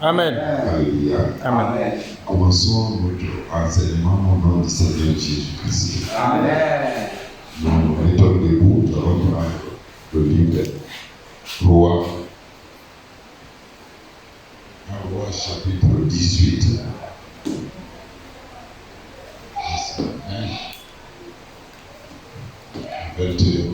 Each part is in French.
Amen. Alléluia. Amen. Commençons notre enseignement au nom du Seigneur Jésus-Christ. Amen. Nous mettons debout, nous allons prendre le livre 3. Un roi chapitre 18. Verset 1. 21.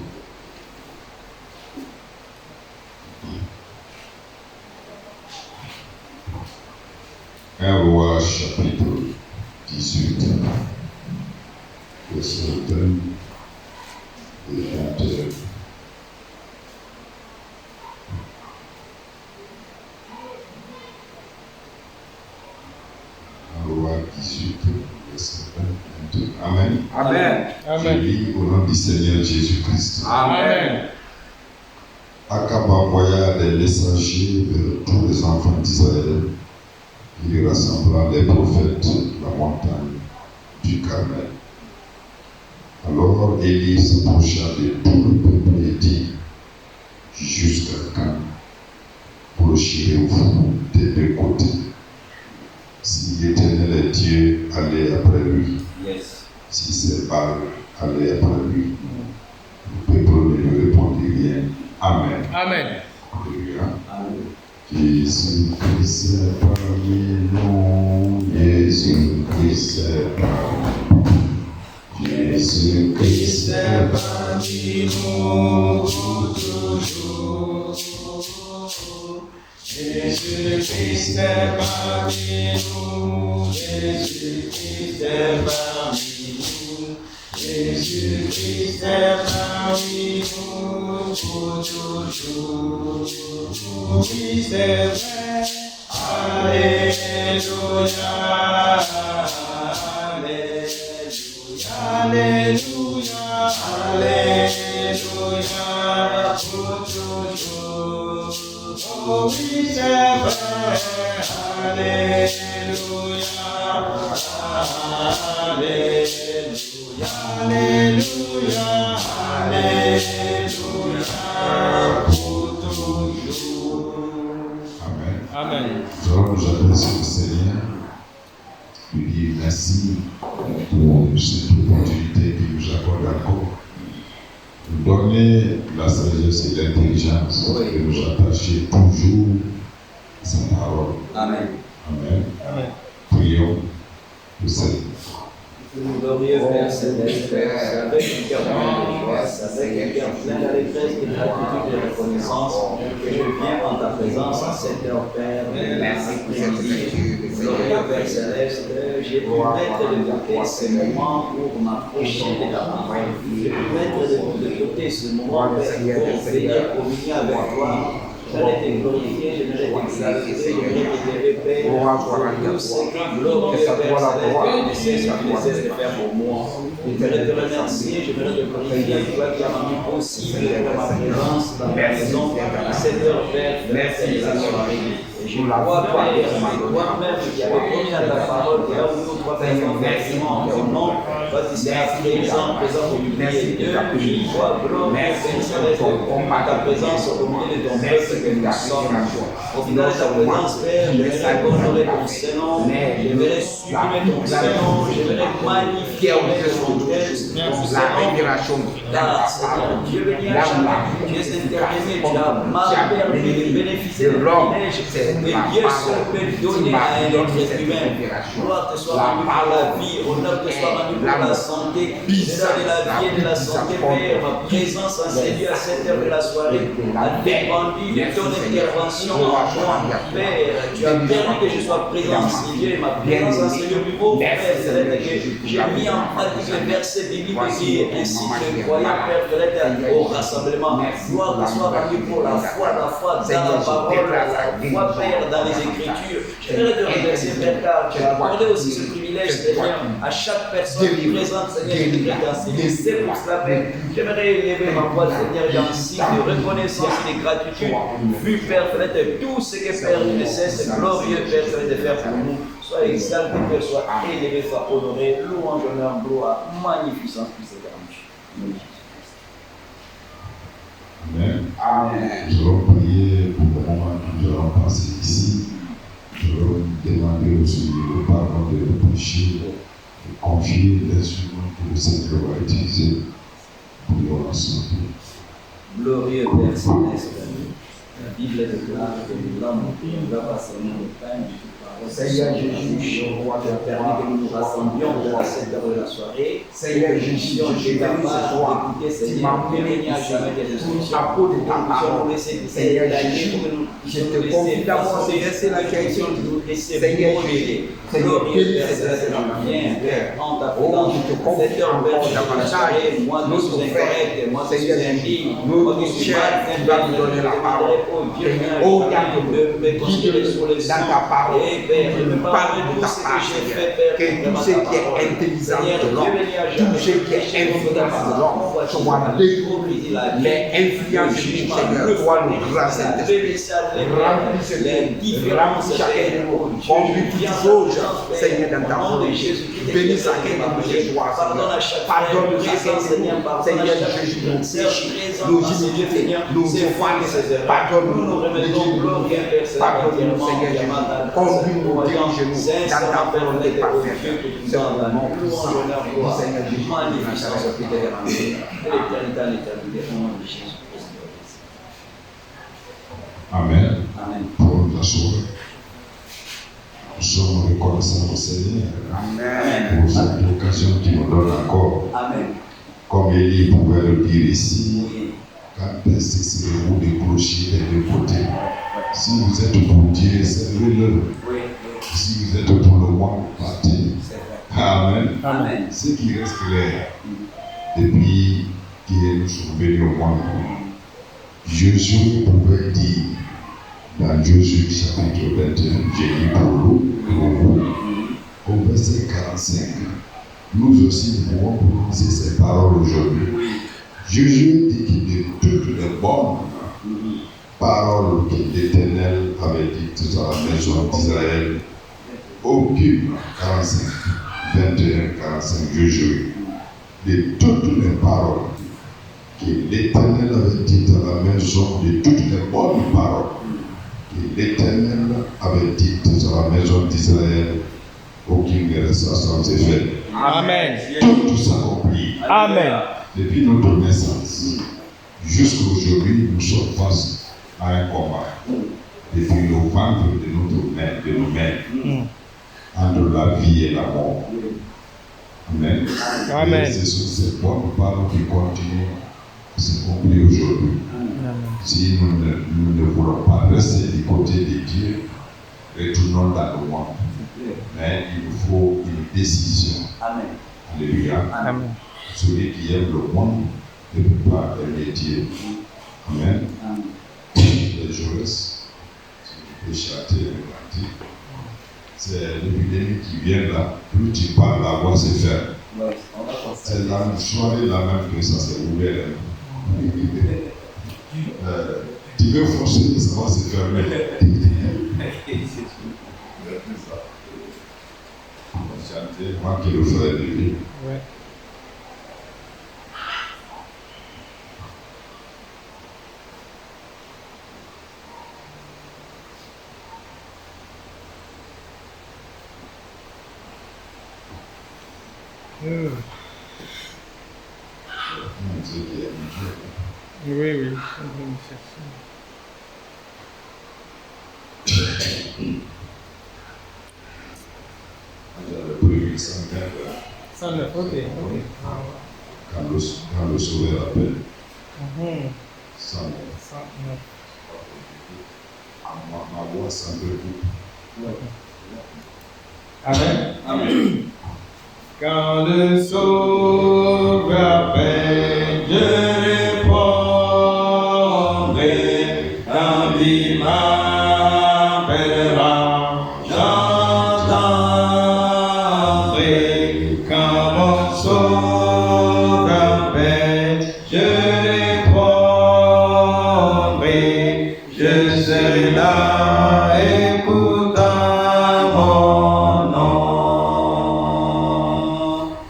Un roi chapitre 18, verset 1 et 21. Un roi 18, verset 1 et 22. Amen. Amen. Je lis au nom du Seigneur Jésus-Christ. Amen. Akab envoya des messagers vers tous les enfants d'Israël. Il rassembla les prophètes de la montagne du Carmel. Alors Élie s'approcha de tout le peuple et dit: jusqu'à quand approchez-vous des deux côtés? Si l'Éternel est Dieu, allez après lui. Yes. Si c'est Baal, allez après lui. Le peuple ne lui répondit rien. Amen. Amen. Alléluia. Amen. Jésus-Christ est parmi nous, Jésus-Christ est parmi nous, Jésus-Christ est parmi nous pour toujours. Jésus-Christ est parmi nous, Jésus-Christ est parmi nous, Jésus-Christ est parmi nous pour toujours. Oui, c'est vrai. Alléluia, Alléluia, Alléluia, Alléluia, pour toujours. Oh oui, c'est vrai. Alléluia, Alléluia, Alléluia, Alléluia, pour toujours. Amen. Amen. Nous allons nous adresser au Seigneur, lui dire merci pour cette opportunité qu'il nous accorde encore. Nous donner la sagesse et l'intelligence de nous attacher toujours à sa parole. Amen. Amen. Amen. Prions au Seigneur. Glorieux Père Céleste, c'est avec un cœur plein de joie, c'est avec un cœur plein d'allégresse, de gratitude et de reconnaissance que je viens en ta présence en cette heure, Père. Merci pour cette vie. Glorieux Père Céleste, j'ai pu mettre de côté ce moment pour m'approcher de ta parole. J'ai pu mettre de côté ce moment, Père, pour venir communier avec toi. J'aimerais te glorifier, j'aimerais te exalter, j'aimerais te lever, Père, pour tout ce que glorieux Père Céleste, tu cesses de faire pour moi. J'aimerais te remercier, j'aimerais te glorifier, toi qui as rendu possible ma présence dans ta maison, à cette heure, Père, merci la soirée. Et je crois, Père, c'est toi-même qui avais promis à ta parole, que là où nous, trois personnes, en ton nom, toi tu seras présent au milieu d'eux, je crois, glorieux Père Céleste, à ta présence au milieu de ton peuple que nous sommes. Au final de ta présence, Père, je vais honorer ton Seigneur, je vais sublimer ton Seigneur, je vais magnifier ton texte, ton Seigneur, car Seigneur, Dieu béni à jamais, tu es intervenu, tu as mal permis de bénéficier de privilèges que Dieu seul peut donner à un être humain. Gloire te soit rendue pour la vie, honneur te soit rendu pour la santé, au-delà de la vie et de la santé, Père, ma présence en ces lieux à cette heure de la soirée a dépendu de ton intervention en moi, Père. Tu as permis que je sois présent en ces lieux, ma présence en ces lieux prouve, Père, que j'ai mis en pratique les versets bibliques qui ainsi que les croyants, Père, au rassemblement. Gloire te soit rendue pour la foi dans la parole, la foi, Père, dans les Écritures. Je voudrais te remercier, Père, car tu as accordé aussi ce privilège, Seigneur, à chaque personne qui présente, Seigneur, dans ces lieux. C'est pour cela, Père, j'aimerais élever ma voix, Seigneur, dans signe de reconnaissance et de gratitude, vu, Père, fenêtre, tout ce que, Père, tu ne cesses, glorieux, Père, de faire pour nous. Sois exalté, Père, sois élevé, sois honoré, louange, honneur, gloire, magnificence, puissance, Amen. Amen. Nous allons prier pour le moment que nous allons passer ici. confier l'instrument que le Seigneur va utiliser pour nous ensemble. Glorieux Père Céleste, la Bible déclare que l'homme ne va pas seulement le pain, Seigneur Jésus, tu as permis que nous nous rassemblions pour cette heure de la soirée. Seigneur Jésus, je t'ai part d'écouter, Seigneur, que il n'y a jamais des instructions pour nous laisser Seigneur Jésus, je te confie d'abord de laisser la question de nous laisser Seigneur Jésus. Glorieux Père Céleste, viens, Père, en ta présence, cette heure davantage, moi je suis incorrect, moi je suis indigne, moi je suis mal, tu vas nous donner la parole. Oh, me considérer sur les dans ta parole. Père, je me parle de tout ce que j'ai fait, Père, que tout ce qui est intelligent de l'homme, tout ce qui est influence de l'homme, soit détruit, les influences du Seigneur, toi le grand Saint-Esprit, remplis chacun de nous, conduis toutes choses, Seigneur, dans ta volonté, bénis chacun de nous ce soir, pardonne chacun de nous, Seigneur Jésus, nos péchés, nos iniquités, nos offenses, pardonne-nous, pardonne-nous, Seigneur Jésus, conduis-nous, dirige-nous dans ta volonté parfaite. C'est un moment puissant du Seigneur Jésus de Nazareth, l'éternité à l'éternité, au nom de Jésus-Christ. Amen. Amen. Pour la soirée, nous sommes reconnaissants au Seigneur pour cette occasion qu'il nous donne encore. Amen. Comme Élie pouvait le dire ici, quand cessez-vous de clocher des deux côtés. Si vous êtes pour Dieu, servez-le. Si vous êtes pour le monde, partez. Amen. Amen. Ce qui reste clair, depuis que nous sommes venus au monde, Jésus pouvait dire dans Jésus chapitre 21, j'ai dit pour vous, au verset 45, nous aussi nous pouvons prononcer ces paroles aujourd'hui. Jésus dit de toutes les bonnes paroles que l'Éternel avait dites à la maison d'Israël, aucune, 45, 21, 45, Jésus, de toutes les paroles que l'Éternel avait dites à la maison, de toutes les bonnes paroles que l'Éternel avait dites à la maison d'Israël, aucune ne resta sans effet. Amen. Tout s'accomplit. Amen. Depuis notre naissance jusqu'à aujourd'hui, nous sommes face à un combat. Depuis le ventre de notre mère, de nos mères, entre la vie et la mort. Amen. Amen. Et ce sont ces bonnes paroles qui continuent à s'accomplir aujourd'hui. Si nous ne voulons pas rester du côté de Dieu, retournons dans le monde. Mais il nous faut une décision. Amen. Alléluia. Amen. Celui qui aime le monde ne peut pas aimer Dieu. Amen. Amen. Les Jaurès, le châter et le parti, c'est l'épidémie qui vient là. Plus tu parles, la voix se ferme. C'est la soirée là même que ça s'est ouvert. Tu veux forcer, ça va se fermer. On va chanter, moi qui le ferai de lui. Ouais. Oui, oui. J'avais prévu 109. 109, ok. Quand le sauveur appelle. 109. 109. Ma voix s'en préoccupe. Amen. Amen. Quand le sauveur appelle, je répondrai. Quand il m'appellera, j'entendrai. Quand mon sauveur appelle, je répondrai. Je serai là, écoutant mon nom.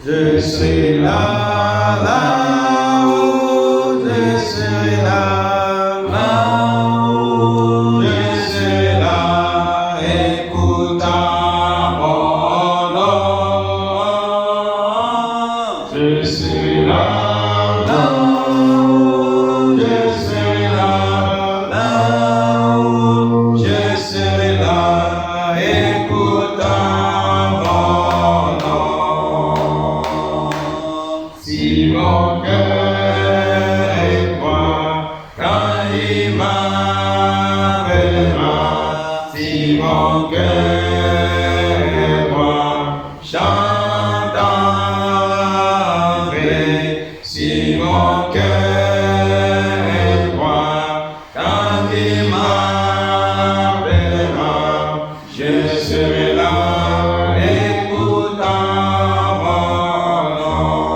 Je serai là, là-haut, je serai là, là-haut, je serai là, écoutant mon nom. Si mon cœur est droit, j'entendrai. Si mon cœur est droit, quand il m'appellera, je serai là, écoutant mon nom.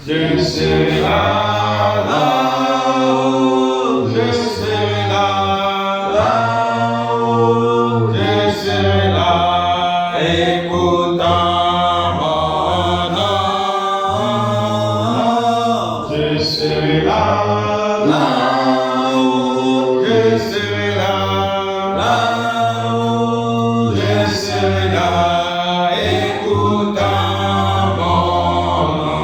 Je serai là, là-haut, je serai là, là-haut, je serai là, écoutant mon nom. Je serai là, là-haut, je serai là, là-haut, je serai là, écoutant mon nom.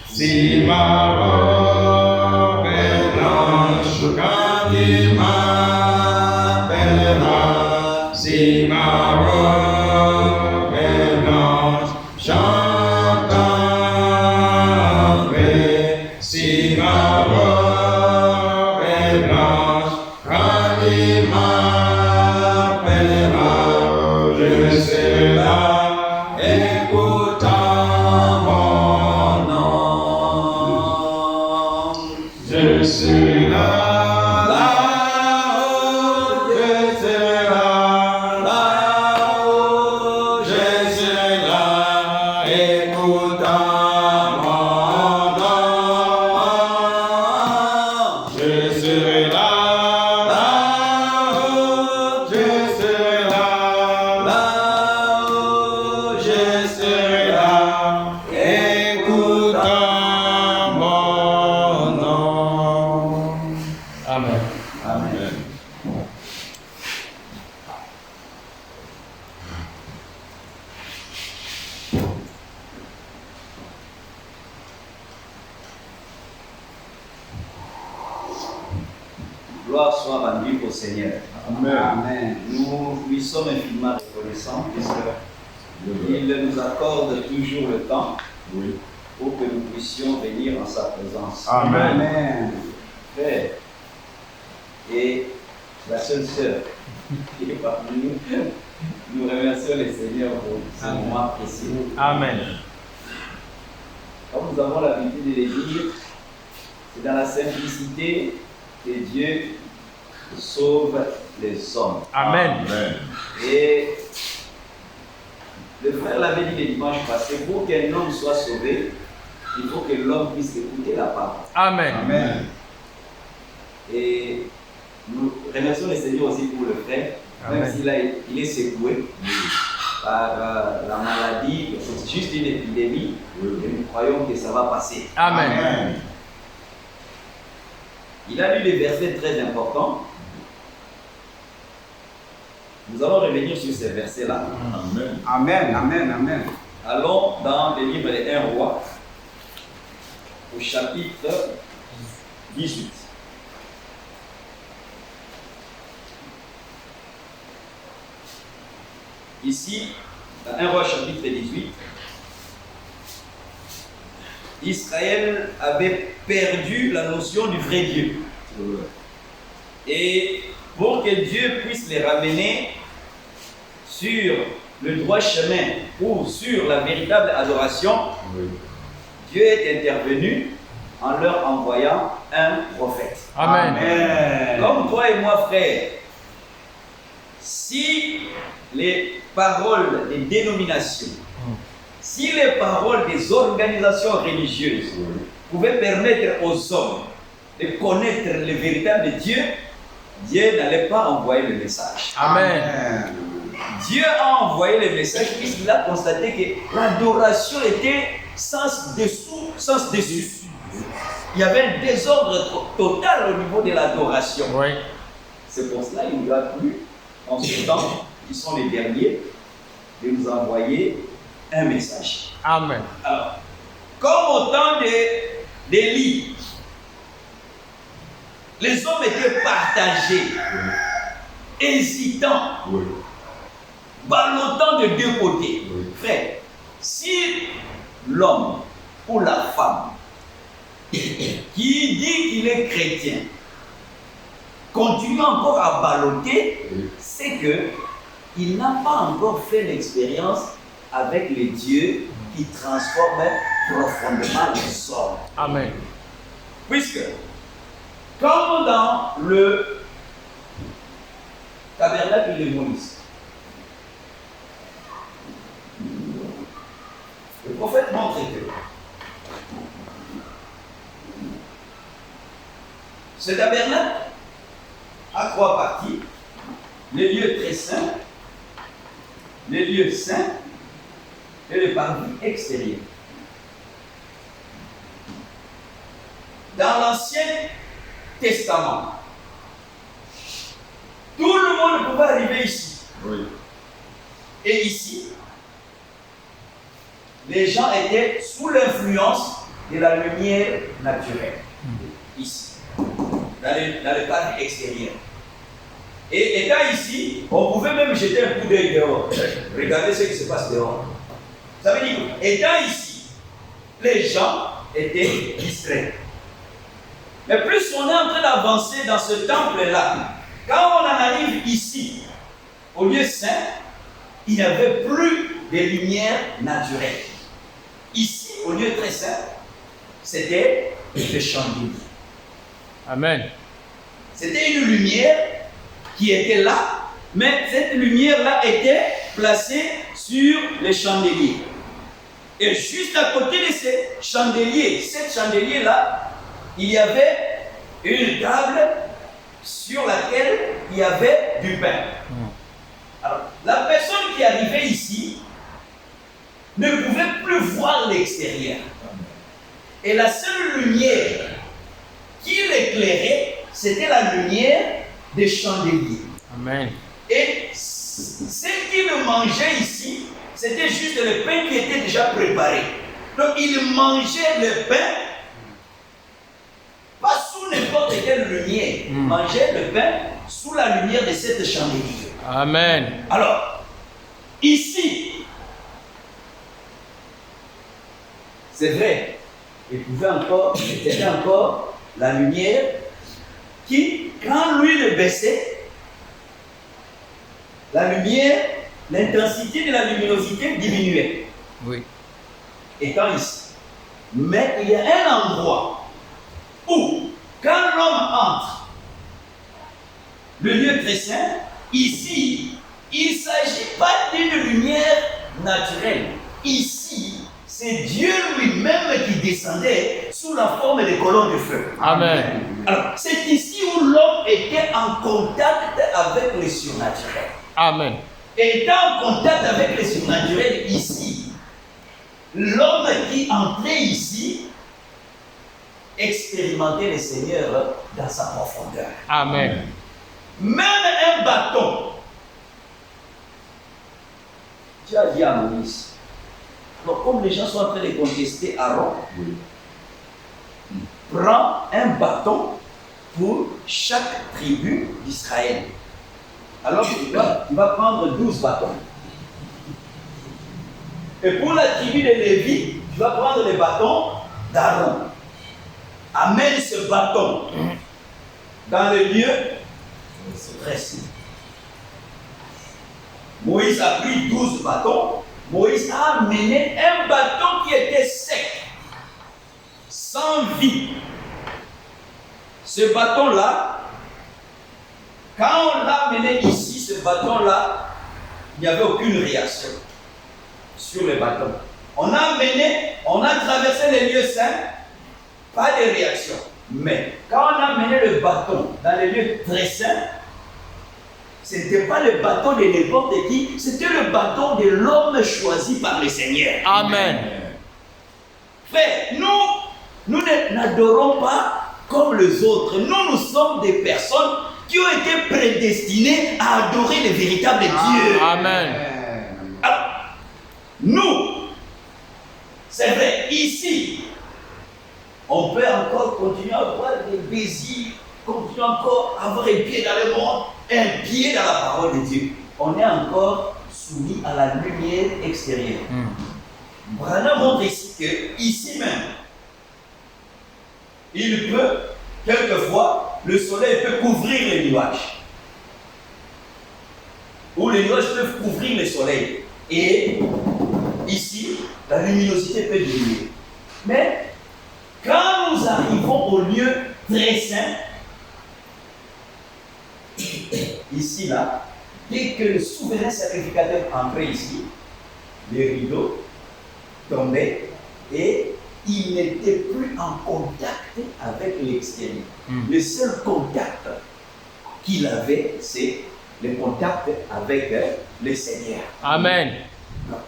Si ma robe est blanche quand il m'appellera, si ma robe est blanche, j'entendrai. Si ma robe est blanche quand il m'appellera, je serai là, écoutant mon nom. Je serai là, là-haut, je serai là, là-haut, je serai là, écoutant mon nom. Je serai là, là-haut, je serai là, là-haut, je serai là, écoutant mon nom. Amen. Amen. Gloire soit rendue au Seigneur. Amen. Nous lui sommes infiniment reconnaissants puisqu'il nous accorde toujours le temps Oui. pour que nous puissions venir en sa présence. Amen. Frère et la seule sœur qui est parmi nous, nous remercions le Seigneur pour ce moment précieux. Amen. Comme nous avons l'habitude de le dire, c'est dans la simplicité que Dieu sauve les hommes. Amen. Amen. Et le frère l'avait dit le dimanche passé, pour qu'un homme soit sauvé, il faut que l'homme puisse écouter la parole. Amen. Amen. Et nous remercions le Seigneur aussi pour le frère, même Amen. s'il il est secoué par la maladie, c'est juste une épidémie, et nous croyons que ça va passer. Amen. Amen. Il a lu des versets très importants. Nous allons revenir sur ces versets-là. Amen. Amen, amen, amen. Allons dans le livre des 1 roi, au chapitre 18. Ici, dans 1 roi chapitre 18, Israël avait perdu la notion du vrai Dieu. Et pour que Dieu puisse les ramener sur le droit chemin ou sur la véritable adoration, Oui. Dieu est intervenu en leur envoyant un prophète. Amen. Amen. Comme toi et moi, frère, si les paroles des dénominations, si les paroles des organisations religieuses pouvaient permettre aux hommes de connaître le véritable Dieu, Dieu n'allait pas envoyer le message. Amen. Dieu a envoyé le message puisqu'il a constaté que l'adoration était sens dessous, sens dessus. Il y avait un désordre total au niveau de l'adoration. Oui. C'est pour cela qu'il nous a plu, en ce temps, qui sont les derniers, de nous envoyer un message. Amen. Alors, comme au temps d'Élie, les hommes étaient partagés, hésitants, Oui. ballottant de deux côtés. Oui. Frère, si l'homme ou la femme qui dit qu'il est chrétien continue encore à balloter, c'est que il n'a pas encore fait l'expérience avec le Dieu qui transforme profondément les hommes. Amen. Puisque, comme dans le tabernacle de Moïse, le prophète montre que ce tabernacle a 3 parties: les lieux très saints, les lieux saints et le parvis extérieur. Dans l'Ancien Testament, tout le monde pouvait arriver ici. Oui. Et ici, les gens étaient sous l'influence de la lumière naturelle. Ici, dans le cadre extérieur. Et étant ici, on pouvait même jeter un coup d'œil dehors. Regardez ce qui se passe dehors. Ça veut dire, étant ici, les gens étaient distraits. Mais plus on est en train d'avancer dans ce temple-là, quand on en arrive ici, au lieu saint, il n'y avait plus de lumière naturelle. Ici, au lieu très saint, c'était le chandelier. Amen. C'était une lumière qui était là, mais cette lumière-là était placée sur les chandeliers. Et juste à côté de ces chandeliers, cet chandelier-là, il y avait une table sur laquelle il y avait du pain. Alors, la personne qui arrivait ici ne pouvait plus voir l'extérieur. Et la seule lumière qui l'éclairait, c'était la lumière des chandeliers. Amen. Et ce qu'il mangeait ici, c'était juste le pain qui était déjà préparé. Donc il mangeait le pain, pas sous n'importe quelle lumière. Il mangeait le pain sous la lumière de cette chandelier. Amen. Alors, ici, c'est vrai, c'était encore la lumière qui, quand lui le baissait, la lumière, l'intensité de la luminosité diminuait. Oui. Étant ici. Mais il y a un endroit où, quand l'homme entre, le lieu très saint, ici, il ne s'agit pas d'une lumière naturelle. Ici, c'est Dieu lui-même qui descendait sous la forme des colonnes de feu. Amen. Alors, c'est ici où l'homme était en contact avec le surnaturel. Amen. Et étant en contact avec le surnaturel ici, l'homme qui entrait ici expérimentait le Seigneur dans sa profondeur. Amen. Même un bâton. Dieu a dit à Moïse, donc comme les gens sont en train de contester Aaron, prends un bâton pour chaque tribu d'Israël. Alors tu vas prendre 12 bâtons. Et pour la tribu de Lévi, tu vas prendre les bâtons d'Aaron. Amène ce bâton dans le lieu très saint. Moïse a pris 12 bâtons. Moïse a amené un bâton qui était sec, sans vie. Ce bâton-là, quand on l'a amené ici, ce bâton-là, il n'y avait aucune réaction sur le bâton. On a traversé les lieux saints, pas de réaction. Mais quand on a amené le bâton dans les lieux très saints, ce n'était pas le bâton de n'importe qui, c'était le bâton de l'homme choisi par le Seigneur. Amen. Frère, nous n'adorons pas comme les autres. Nous sommes des personnes qui ont été prédestinées à adorer le véritable Dieu. Amen. Alors, nous, c'est vrai, ici, on peut encore continuer à avoir des désirs, continuer encore à avoir un pied dans le monde, un pied dans la parole de Dieu. On est encore soumis à la lumière extérieure. Branham montre ici que, ici même, il peut quelquefois le soleil peut couvrir les nuages. Ou les nuages peuvent couvrir le soleil. Et ici, la luminosité peut diminuer. Mais quand nous arrivons au lieu très saint, ici, là, dès que le souverain sacrificateur entrait ici, les rideaux tombaient et il n'était plus en contact avec l'extérieur. Le seul contact qu'il avait, c'est le contact avec le Seigneur. Amen.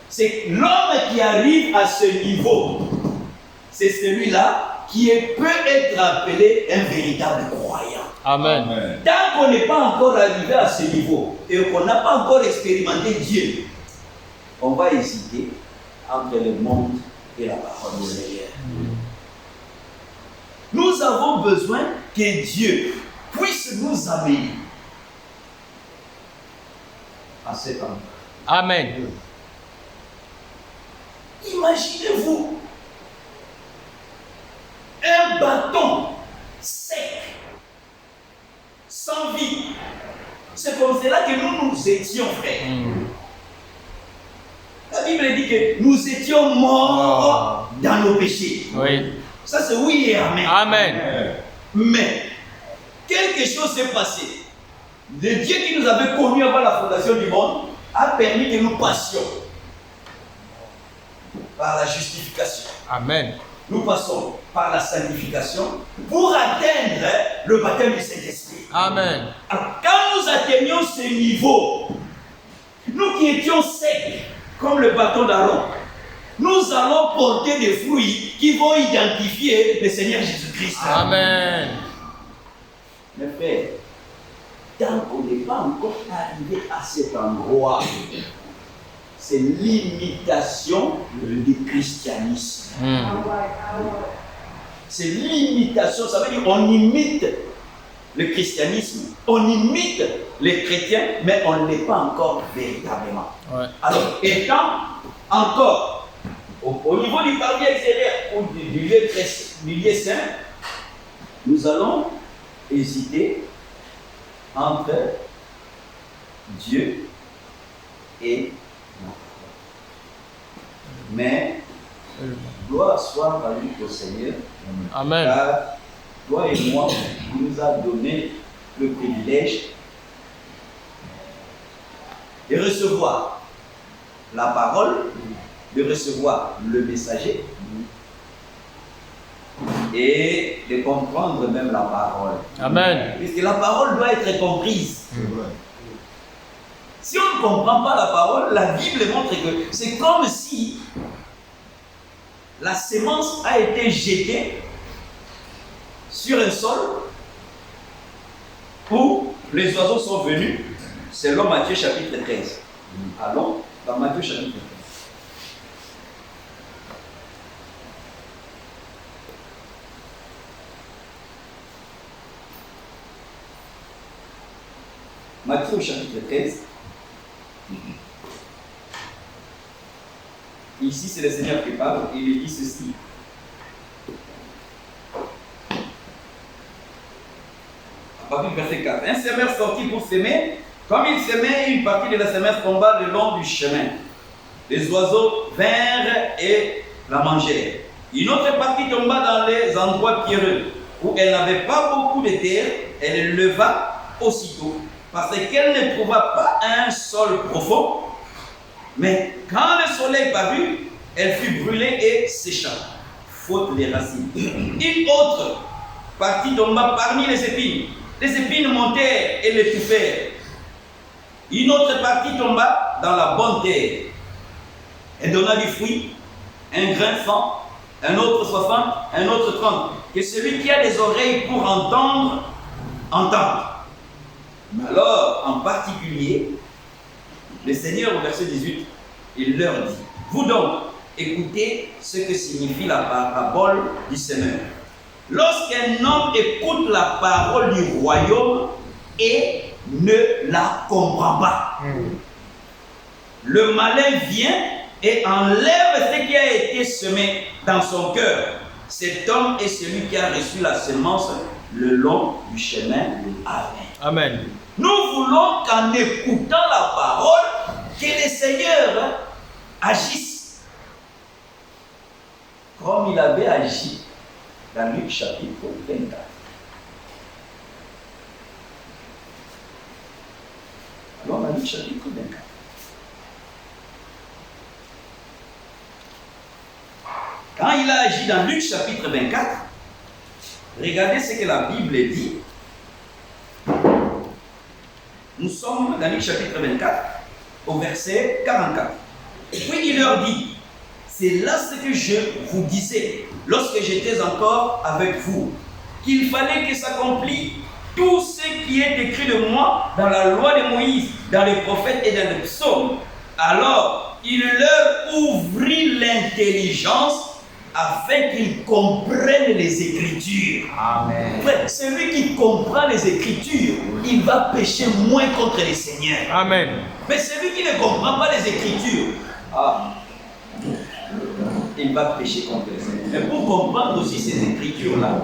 C'est l'homme qui arrive à ce niveau. C'est celui-là qui peut être appelé un véritable croyant. Amen. Tant qu'on n'est pas encore arrivé à ce niveau et qu'on n'a pas encore expérimenté Dieu, on va hésiter entre le monde et la parole du Seigneur. Nous avons besoin que Dieu puisse nous amener à cet endroit. Amen. Imaginez-vous un bâton sec, sans vie. C'est comme cela que nous étions, frères. La Bible dit que nous étions morts dans nos péchés. Oui. Ça c'est oui et amen. Amen. Mais quelque chose s'est passé. Le Dieu qui nous avait connus avant la fondation du monde a permis que nous passions par la justification. Amen. Nous passons par la sanctification pour atteindre le baptême du Saint-Esprit. Amen. Alors, quand nous atteignons ce niveau, nous qui étions secs, comme le bâton d'Aaron, nous allons porter des fruits qui vont identifier le Seigneur Jésus-Christ. Amen. Mes frères, tant qu'on n'est pas encore arrivé à cet endroit, c'est l'imitation du christianisme. C'est l'imitation, ça veut dire qu'on imite le christianisme, on imite les chrétiens, mais on ne l'est pas encore véritablement. Ouais. Alors, étant encore au niveau du parvis extérieur ou du lieu saint, nous allons hésiter entre Dieu et nous. Mais gloire soit rendue au Seigneur, Amen. car toi et moi, il nous a donné le privilège de recevoir la parole, de recevoir le messager et de comprendre même la parole. Amen. Puisque la parole doit être comprise. Si on ne comprend pas la parole, la Bible montre que c'est comme si la sémence a été jetée sur un sol où les oiseaux sont venus, selon Matthieu chapitre 13. Allons dans Matthieu chapitre 13. Matthieu chapitre 13. Ici, c'est le Seigneur qui parle et il dit ceci. À partir du verset 4. Un semeur sortit pour s'aimer. Comme il s'aimait, une partie de la semence tomba le long du chemin. Les oiseaux vinrent et la mangèrent. Une autre partie tomba dans les endroits pierreux, où elle n'avait pas beaucoup de terre. Elle leva aussitôt, parce qu'elle ne trouva pas un sol profond. Mais quand le soleil parut, elle fut brûlée et sécha, faute des racines. Une autre partie tomba parmi les épines. Les épines montèrent et l'étouffèrent. Une autre partie tomba dans la bonne terre. Elle donna du fruit, un grain 100, un autre 60, un autre 30. Que celui qui a des oreilles pour entendre, entende. Mais alors, en particulier, le Seigneur, au verset 18, il leur dit, vous donc, écoutez ce que signifie la parabole du semeur. Lorsqu'un homme écoute la parole du royaume et ne la comprend pas, le malin vient et enlève ce qui a été semé dans son cœur. Cet homme est celui qui a reçu la semence le long du chemin. Amen. Amen. Nous voulons qu'en écoutant la parole, que le Seigneur agisse comme il avait agi dans Luc chapitre 24. Alors, dans Luc chapitre 24. Quand il a agi dans Luc chapitre 24, regardez ce que la Bible dit. Nous sommes dans Luc chapitre 24, au verset 44. Puis il leur dit, c'est là ce que je vous disais lorsque j'étais encore avec vous, qu'il fallait que s'accomplisse tout ce qui est écrit de moi dans la loi de Moïse, dans les prophètes et dans les psaumes. Alors, il leur ouvrit l'intelligence afin qu'ils comprennent les Écritures. Amen. Frère, celui qui comprend les Écritures, il va pécher moins contre le Seigneur. Amen. Mais celui qui ne comprend pas les Écritures, il va pécher contre le Seigneur. Mais pour comprendre aussi ces Écritures-là,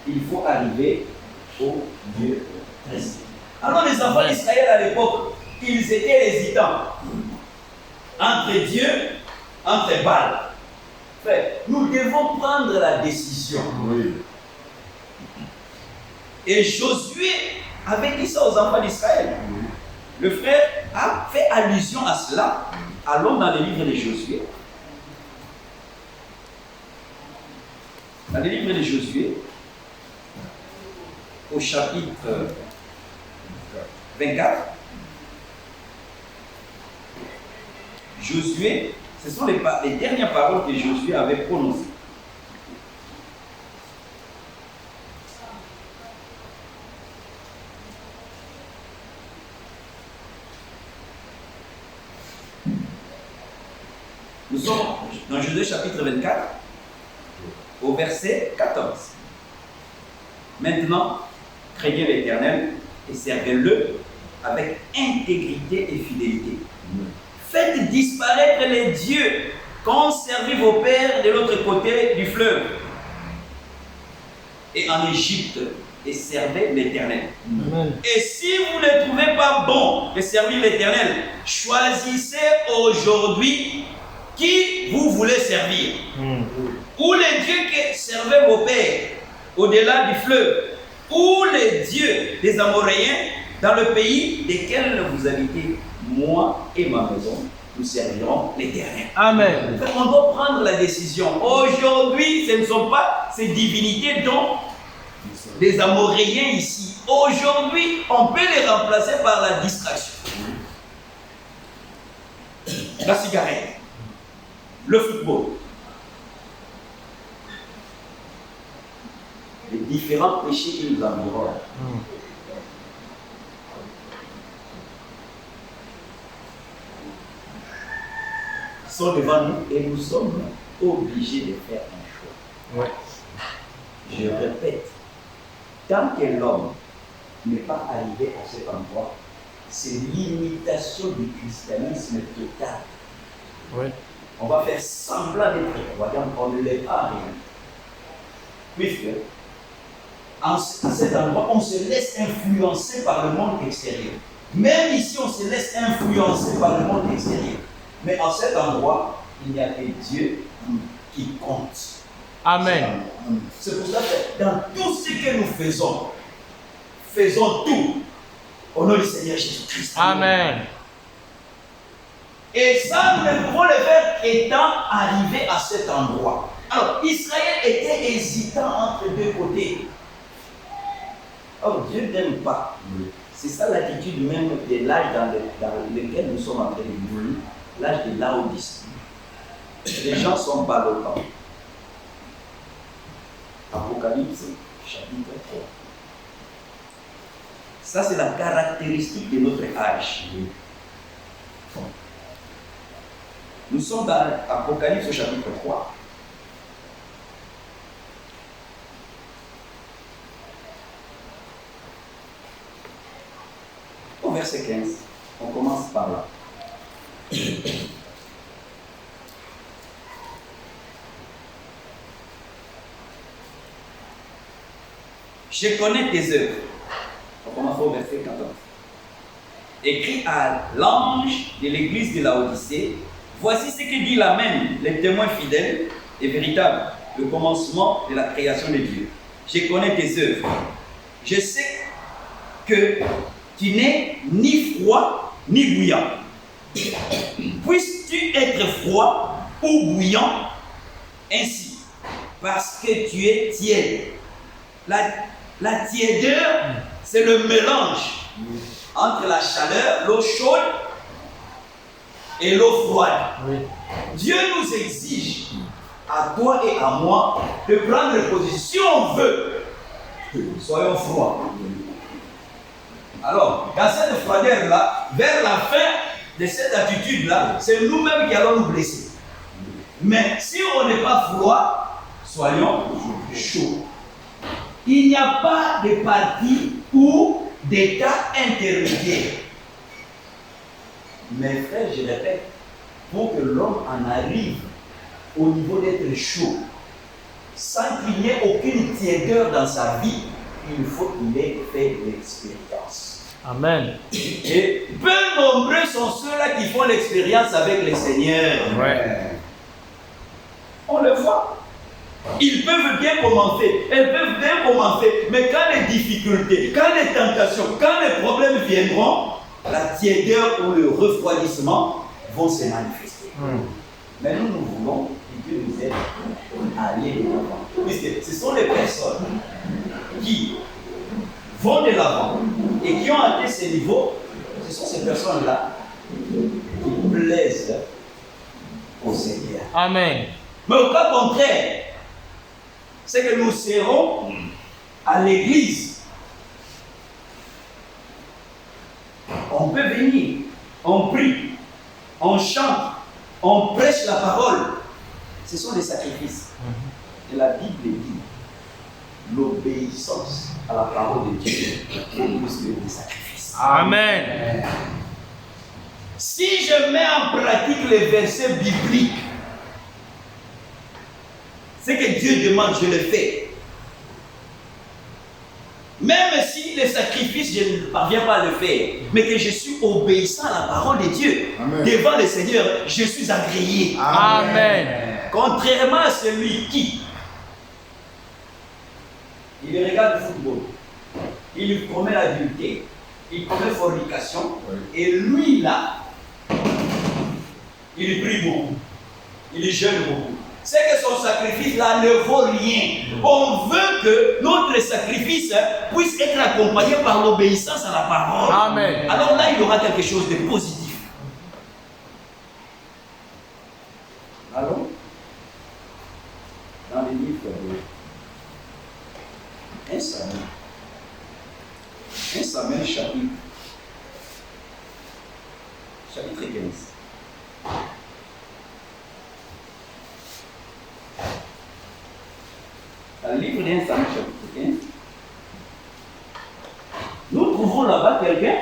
il faut arriver au Dieu précis. Alors les enfants d'Israël à l'époque, ils étaient hésitants entre Dieu, entre Baal. Frère, nous devons prendre la décision. Oui. Et Josué avait dit ça aux enfants d'Israël. Le frère a fait allusion à cela. Allons dans le livre de Josué. Dans le livre de Josué, au chapitre 24, Josué, ce sont les dernières paroles que Josué avait prononcées. Nous sommes dans Josué chapitre 24, au verset 14. Maintenant, craignez l'Éternel et servez-le avec intégrité et fidélité. Faites disparaître les dieux qu'ont servi vos pères de l'autre côté du fleuve et en Égypte, et servez l'Éternel. Et si vous ne trouvez pas bon de servir l'Éternel, choisissez aujourd'hui qui vous voulez servir. Ou les dieux que servaient vos pères au-delà du fleuve, ou les dieux des Amoréens dans le pays desquels vous habitez. Moi et ma maison, nous servirons l'Éternel. Amen. On doit prendre la décision. Aujourd'hui, ce ne sont pas ces divinités dont des Amoréens ici. Aujourd'hui, on peut les remplacer par la distraction. La cigarette, le football, les différents péchés qui nous environnent. Sont devant nous et nous sommes obligés de faire un choix. Ouais. Je répète, tant que l'homme n'est pas arrivé à cet endroit, c'est l'imitation du christianisme total. Ouais. On va faire semblant d'être croyant, on ne l'est pas rien. Puisque, à cet endroit, on se laisse influencer par le monde extérieur. Même ici, on se laisse influencer par le monde extérieur. Mais en cet endroit, il n'y a que Dieu qui compte. Amen. C'est pour ça que dans tout ce que nous faisons, faisons tout au nom du Seigneur Jésus-Christ. Amen. Et ça, nous ne pouvons le faire étant arrivé à cet endroit. Alors, Israël était hésitant entre deux côtés. Or, Dieu n'aime pas. C'est ça l'attitude même de l'âge dans lequel nous sommes en train de vivre. L'âge de Laodicée. Les gens sont ballottants. Apocalypse, chapitre 3. Ça, c'est la caractéristique de notre âge. Nous sommes dans Apocalypse, chapitre 3. Au verset 15, on commence par là. je connais tes œuvres. On commence au verset 14. Écrit à l'ange de l'église de Laodicée, voici ce que dit l'Amen, les témoins fidèles et véritables, le commencement de la création de Dieu. Je connais tes œuvres. Je sais que tu n'es ni froid ni bouillant. Puisses-tu être froid ou bouillant ainsi, parce que tu es tiède. La tiédeur, c'est le mélange entre la chaleur, l'eau chaude et l'eau froide. Oui. Dieu nous exige, à toi et à moi, de prendre position. Si on veut, soyons froids. Alors, dans cette froideur-là, vers la fin de cette attitude-là, c'est nous-mêmes qui allons nous blesser. Mais si on n'est pas froid, soyons chauds. Il n'y a pas de parti ou d'état intermédiaire. Mes frères, je répète, pour que l'homme en arrive au niveau d'être chaud, sans qu'il n'y ait aucune tiédeur dans sa vie, il faut qu'il ait fait l'expérience. Amen. Et peu nombreux sont ceux-là qui font l'expérience avec le Seigneur. Ouais. On le voit. Ils peuvent bien commencer, elles peuvent bien commencer, mais quand les difficultés, quand les tentations, quand les problèmes viendront, la tiédeur ou le refroidissement vont se manifester. Mais nous voulons que Dieu nous aide à aller de l'avant. Puisque ce sont les personnes qui vont de l'avant et qui ont atteint ces niveaux, ce sont ces personnes-là qui plaisent au Seigneur. Amen. Mais au cas contraire, c'est que nous serons à l'église. On peut venir, on prie, on chante, on prêche la parole. Ce sont des sacrifices. Et la Bible dit l'obéissance à la parole de Dieu est plus que des sacrifices. Amen. Si je mets en pratique les versets bibliques, ce que Dieu demande, je le fais. Même si les sacrifices, je ne parviens pas à le faire, mais que je suis obéissant à la parole de Dieu, Amen. Devant le Seigneur, je suis agréé. Amen. Contrairement à celui qui, il regarde le football, il commet l'adultère, il commet fornication, et lui là, il prie beaucoup, il jeûne beaucoup. C'est que son sacrifice là ne vaut rien. On veut que notre sacrifice puisse être accompagné par l'obéissance à la parole. Amen. Alors là, il y aura quelque chose de positif. Allons dans les livres de 1 Samuel. 1 Samuel chapitre 15. Dans le livre d'1 Samuel chapitre 15, nous trouvons là-bas quelqu'un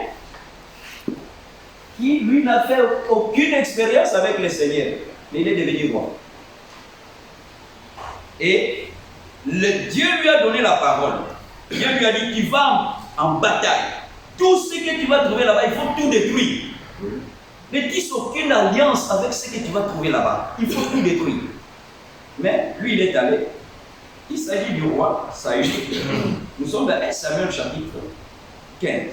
qui, lui, n'a fait aucune expérience avec le Seigneur, mais il est devenu roi. Et Dieu lui a donné la parole. Dieu lui a dit, tu vas en bataille. Tout ce que tu vas trouver là-bas, il faut tout détruire. Ne tisse aucune alliance avec ce que tu vas trouver là-bas. Il faut tout détruire. Mais lui, il est allé. Il s'agit du roi Saül. Nous sommes dans 1 Samuel chapitre 15.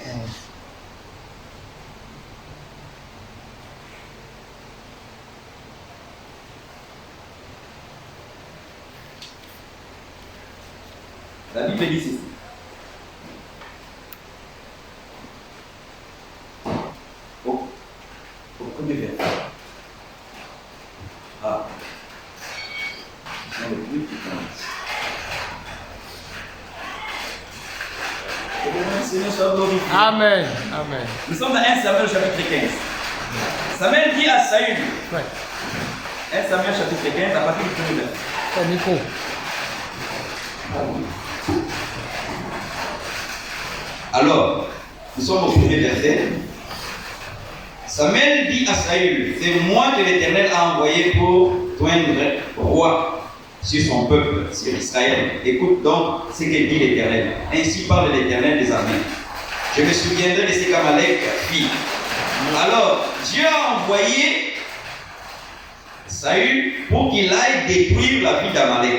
La Bible dit ceci. Au de versets. Ah. Amen. Amen. Nous sommes dans 1 Samuel chapitre 15. Samuel dit à Saül. Ouais. 1 Samuel chapitre 15 à partir du premier verset. Alors, nous sommes au premier verset. Samuel dit à Saül, c'est moi que l'Éternel a envoyé pour t'oindre roi. sur son peuple, sur Israël. Écoute donc ce que dit l'Éternel. Ainsi parle l'Éternel des armées. Je me souviendrai de ce qu'Amalek fit. Alors, Dieu a envoyé Saül pour qu'il aille détruire la ville d'Amalek.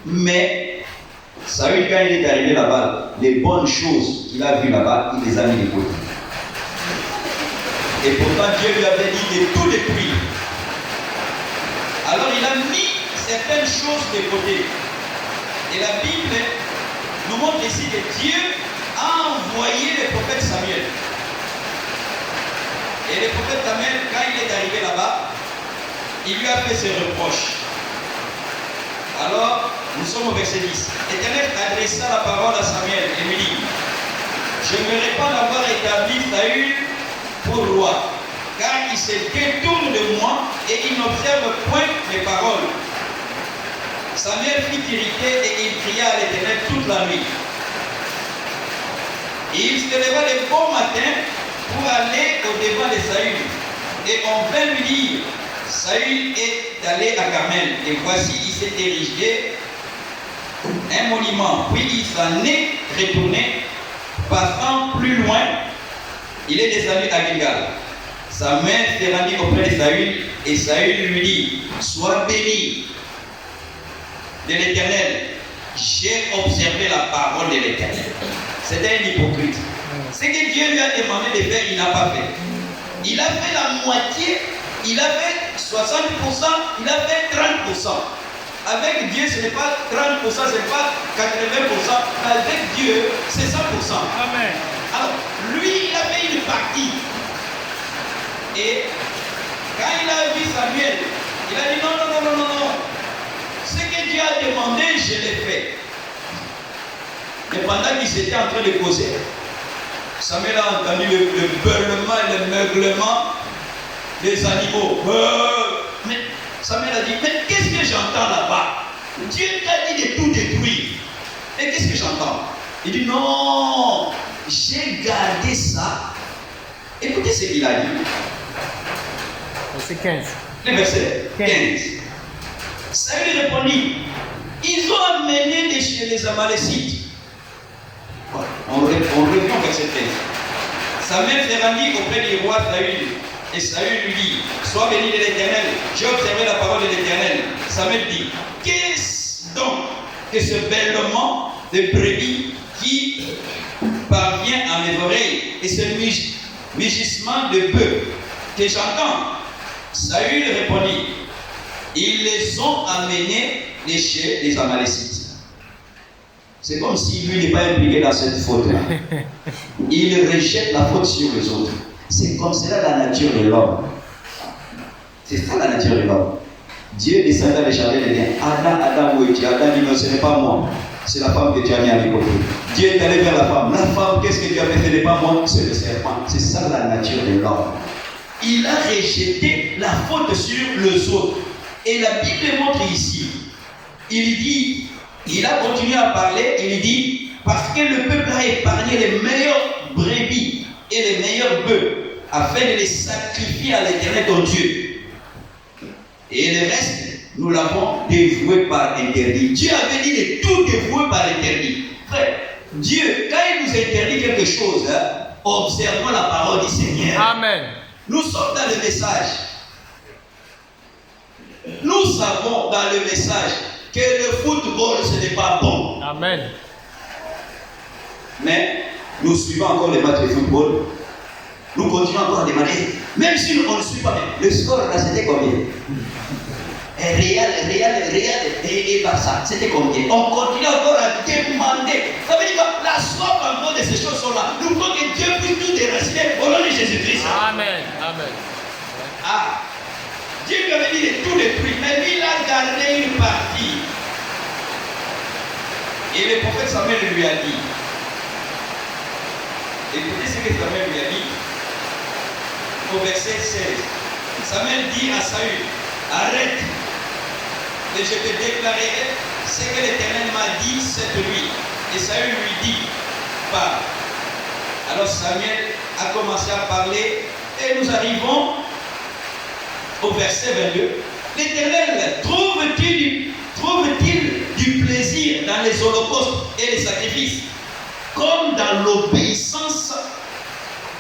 Mais Saül, quand il est arrivé là-bas, les bonnes choses qu'il a vues là-bas, il les a mis de côté. Et pourtant, Dieu lui avait dit de tout détruire. Alors, il a mis certaines choses de côté. Et la Bible nous montre ici que Dieu a envoyé le prophète Samuel. Et le prophète Samuel, quand il est arrivé là-bas, il lui a fait ses reproches. Alors, nous sommes au verset 10. L'Éternel adressa la parole à Samuel et lui dit: je me répands d'avoir établi Saül pour roi, car il se détourne de moi et il n'observe point mes paroles. Samuel fut irrité et il cria à l'Éternel toute la nuit. Et il se leva le bon matin pour aller au-devant de Saül. Et on vint lui dire: Saül est allé à Carmel, et voici, il s'est érigé un monument. Puis il s'en est retourné, passant plus loin, il est descendu à Gilgal. Samuel s'est rendu auprès de Saül, et Saül lui dit: sois béni de l'Éternel. J'ai observé la parole de l'Éternel. C'était un hypocrite. Ce que Dieu lui a demandé de faire, il n'a pas fait. Il a fait la moitié, il a fait 60%, il a fait 30%. Avec Dieu, ce n'est pas 30%, ce n'est pas 80%. Avec Dieu, c'est 100%. Amen. Alors, lui, il a fait une partie. Et quand il a vu Samuel, il a dit non. Ce que Dieu a demandé, je l'ai fait. Mais pendant qu'il s'était en train de causer, Samuel a entendu le beulement et le meuglement des animaux. Mais Samuel a dit: mais qu'est-ce que j'entends là-bas? Dieu t'a dit de tout détruire. Et qu'est-ce que j'entends? Il dit: non, j'ai gardé ça. Écoutez ce qu'il a dit. Verset 15. Le verset 15. Saül répondit: ils ont amené de chez les Amalécites. On revient au verset 15. Samuel s'est rendu auprès du roi Saül. Et Saül lui dit: sois béni de l'Éternel. J'ai observé la parole de l'Éternel. Samuel dit: qu'est-ce donc que ce bêlement de brebis qui parvient à mes oreilles et ce mugissement de bœuf que j'entends? Saül répondit: ils les ont amenés de chez les Amalécites. C'est comme si lui n'est pas impliqué dans cette faute-là. Il rejette la faute sur les autres. C'est comme cela la nature de l'homme. C'est ça la nature de l'homme. Dieu descendait dans le jardin et dit: Adam, où es-tu? Adam dit: non, ce n'est pas moi. C'est la femme que tu as mis à mes côtés. Dieu est allé vers la femme. La femme, qu'est-ce que tu as fait? Ce n'est pas moi, c'est le serpent. C'est ça la nature de l'homme. Il a rejeté la faute sur les autres. Et la Bible montre ici, il a continué à parler, il dit: parce que le peuple a épargné les meilleures brebis et les meilleurs bœufs, afin de les sacrifier à l'Éternel ton Dieu. Et le reste, nous l'avons dévoué par interdit. Dieu avait dit de tout dévouer par interdit. Frère, Dieu, quand il nous interdit quelque chose, observons la parole du Seigneur. Amen. Nous sommes dans le message. Nous savons dans le message que le football, ce n'est pas bon. Amen. Mais nous suivons encore les matchs de football. Nous continuons encore à demander, même si on ne suit pas bien. Le score là, c'était combien? Real et Barça, c'était combien? On continue encore à demander. Ça veut dire que la soif encore de ces choses sont là. Nous voulons que Dieu puisse nous déraciner au nom de Jésus-Christ. Amen. Amen. Ah, Dieu lui avait dit de tout détruire, mais lui il a gardé une partie. Et le prophète Samuel lui a dit, écoutez ce que Samuel lui a dit au verset 16. Samuel dit à Saül: arrête, et je te déclarerai ce que l'Éternel m'a dit cette nuit. Et Saül lui dit: parle. Alors Samuel a commencé à parler, et nous arrivons au verset 22. L'Éternel, trouve-t-il du plaisir dans les holocaustes et les sacrifices, comme dans l'obéissance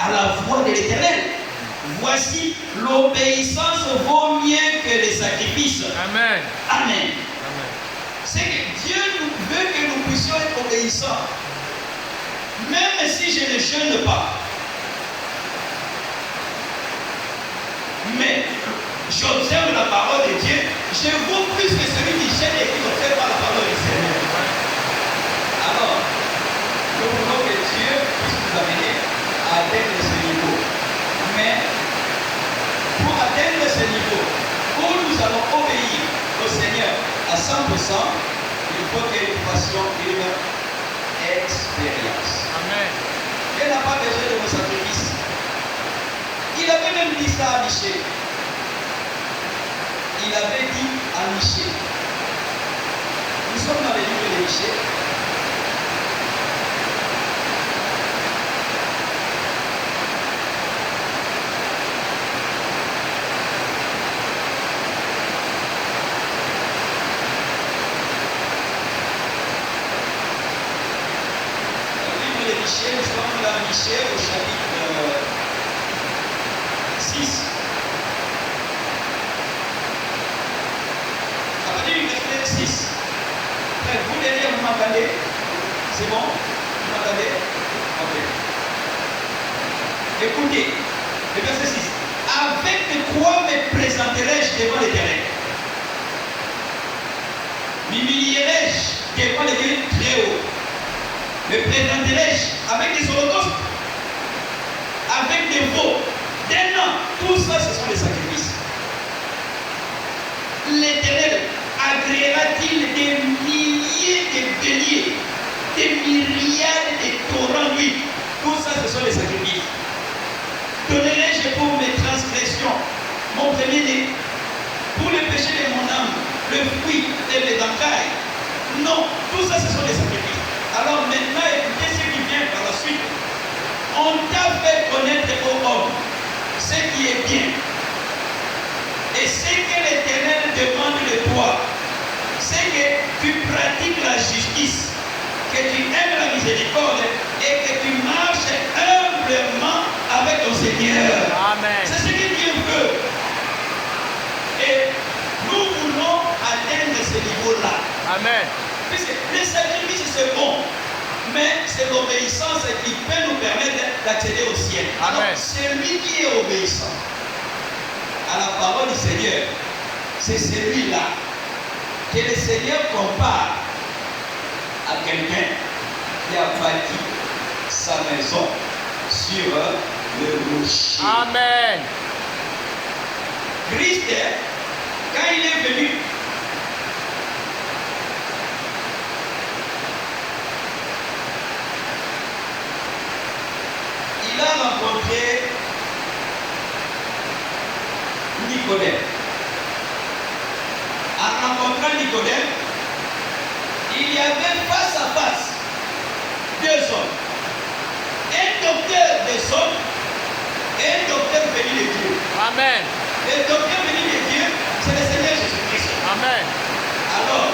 à la voix de l'Éternel? Voici, l'obéissance vaut mieux que les sacrifices. Amen. Amen. Amen. C'est que Dieu veut que nous puissions être obéissants. Même si je ne jeûne pas. Mais j'observe la parole de Dieu. Je vaux plus que celui qui jeûne et qui n'observe pas la parole du Seigneur. Alors, nous voulons que Dieu puisse nous amener à atteindre ce niveau. Mais pour atteindre ce niveau, où nous allons obéir au Seigneur à 100%, il faut que nous fassions une expérience. Amen. Dieu n'a pas besoin de nos sacrifices. Il avait même dit ça à Michel. Il avait dit à Michel. Nous sommes dans le livre de Michel. Michel, nous sommes dans Michel au chapitre 6. À partir du verset 6. Vous les lire, vous m'entendez? C'est bon? Vous m'entendez? Ok. Écoutez, le verset 6. Avec quoi me présenterai-je devant l'Éternel? M'humilierai-je devant le Dieu très haut? Me présenterai-je avec des holocaustes, avec des veaux, des nains? Tout ça, ce sont des sacrifices. L'Éternel agréera-t-il des milliers de béliers, des myriades de torrents d'huile? Tout ça, ce sont des sacrifices. Donnerai-je pour mes transgressions mon premier-né, pour le péché de mon âme, le fruit de mes entrailles? Non, tout ça, ce sont des sacrifices. Alors maintenant, écoutez ce qui vient par la suite. On t'a fait connaître aux hommes ce qui est bien. Et ce que l'Éternel demande de toi, c'est que tu pratiques la justice, que tu aimes la miséricorde et que tu marches humblement avec ton Seigneur. Amen. C'est ce que Dieu veut. Et nous voulons atteindre ce niveau-là. Amen. Puisque les sacrifices, c'est bon, mais c'est l'obéissance qui peut nous permettre d'accéder au ciel. Alors, celui qui est obéissant à la parole du Seigneur, c'est celui-là que le Seigneur compare à quelqu'un qui a bâti sa maison sur le rocher. Amen. Christ, quand il est venu, il a rencontré Nicodème. En rencontrant Nicodème, il y avait face à face deux hommes. Un docteur des hommes et un docteur venu de Dieu. Amen. Le docteur venu de Dieu, c'est le Seigneur Jésus-Christ. Amen. Alors,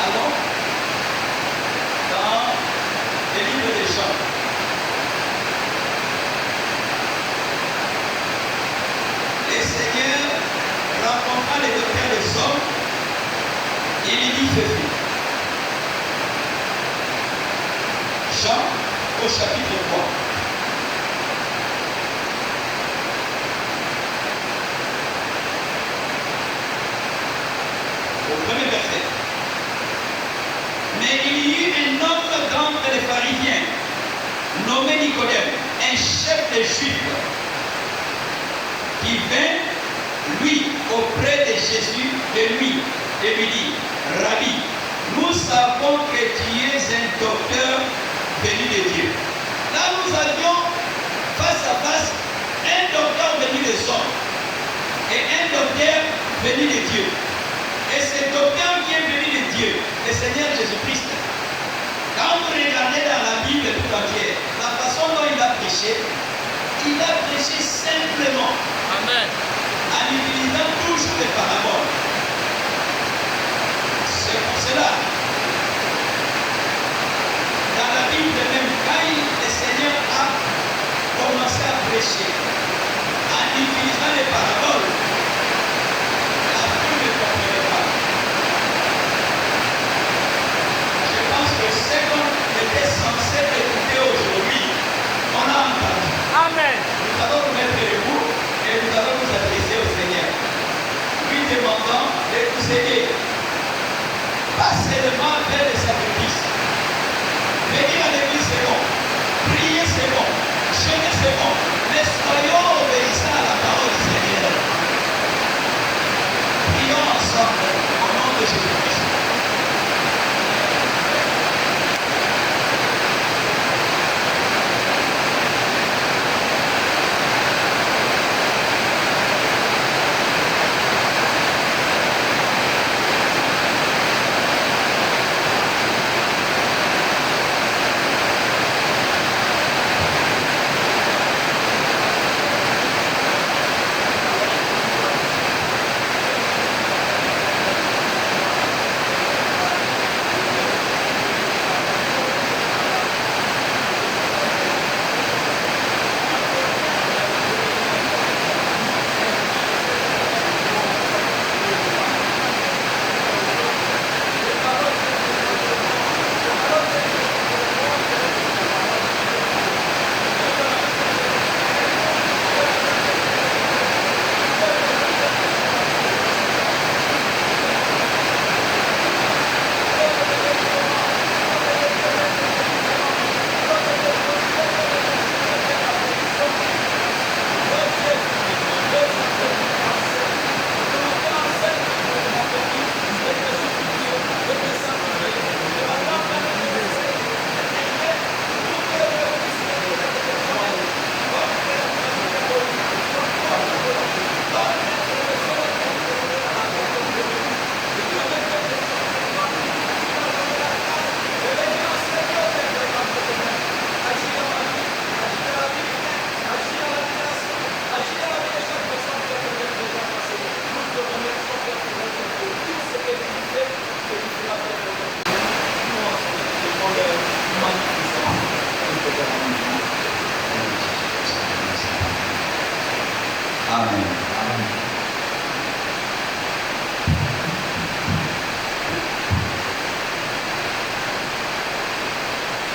allons dans le livre des Jean. Le Seigneur rencontrant le docteur des hommes, il lui dit ceci. Jean au chapitre 3. Au premier verset. Mais il y eut un homme d'entre les pharisiens, nommé Nicodème, un chef des Juifs, qui vint, lui, auprès de Jésus, de lui dit, Rabbi, nous savons que tu es un docteur venu de Dieu. Là, nous avions face à face un docteur venu des hommes et un docteur venu de Dieu. Et ce docteur qui est venu de Dieu, le Seigneur Jésus-Christ, quand vous regardez dans la Bible tout entière, la façon dont il a prêché simplement. Amen. En utilisant toujours des paraboles. cela, dans la Bible même, quand le Seigneur a commencé à prêcher, en utilisant les paraboles, la foule ne comprenait pas. Je pense que ce qu'on était censé écouter aujourd'hui, on a entendu. Amen. Nous allons nous mettre debout et nous allons nous adresser au Seigneur, lui demandant de nous aider, pas seulement faire des sacrifices. Venir à l'église c'est bon, prier c'est bon, jeûner c'est bon, mais soyons obéissants à la parole du Seigneur. Prions ensemble au nom de Jésus-Christ. Amen.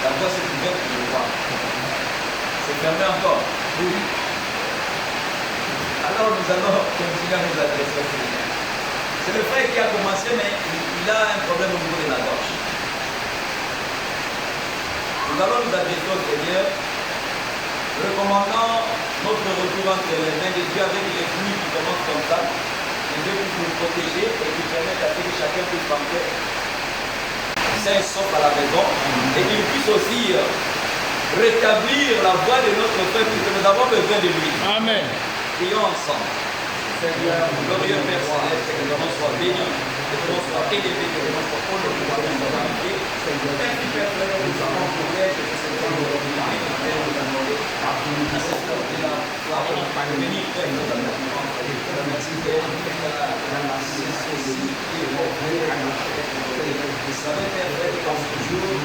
La voie s'est ouverte, je vois. C'est fermé encore. Oui. Alors nous allons continuer à nous adresser au Seigneur. C'est le frère qui a commencé, mais il a un problème au niveau de la gorge. Nous allons nous adresser au Seigneur, recommandant notre retour entre les mains de Dieu avec les pluies qui commencent comme ça. Et Dieu puisse nous protéger et qui permettent à ce que chacun puisse rentrer sain et sauf à la maison. Et qu'il puisse aussi rétablir la voix de notre frère puisque nous avons besoin de lui. Amen. Prions ensemble. Seigneur, glorieux Père Céleste, que ton nom soit béni, que ton nom soit élevé, que ton nom soit honoré, que ton nom soit magnifié. Merci Père Frère, nous avons pour l'aide de ce temps de l'ordinaire, de Père, nous demander à cette heure de la soirée, béni Père, nous avons merci Père, la nécessité et vous savez Père Frère, comme toujours,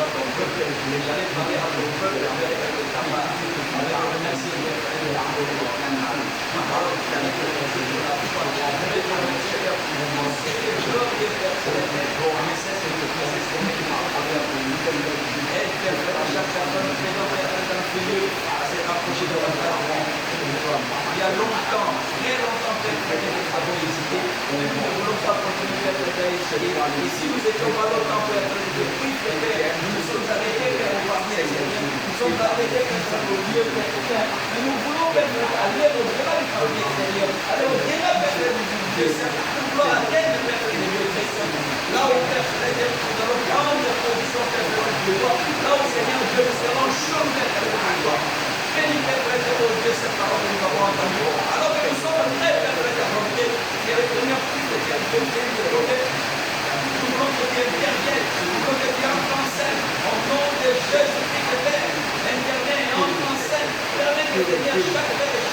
ton peuple, j'allais parler à ton peuple, avec ta part, merci Père Frère, il y a longtemps, très longtemps, nous avons hésité, mais nous ne voulons pas continuer à essayer. Et si nous étions pas longtemps pour être depuis, nous nous sommes arrêtés vers le parti extérieur, nous sommes arrêtés vers le lieu extérieur, mais nous voulons aller au-delà du parti extérieur, aller au-delà de certains vouloir atteindre les lieux chrétiens. Là où nous allons prendre des positions de toi, là où Seigneur Dieu, nous serons chauds de toi. Bénis Père Frère, oh Dieu, cette parole que nous avons entendue. Alors que nous sommes prêts, Père Frère, à monter, et le Seigneur puisse te faire développer. Nous voulons que tu interviennes, nous voulons que tu entres en scène, au nom de Jésus-Christ, Père, interviens et entre en scène. Permets que Seigneur, chaque Père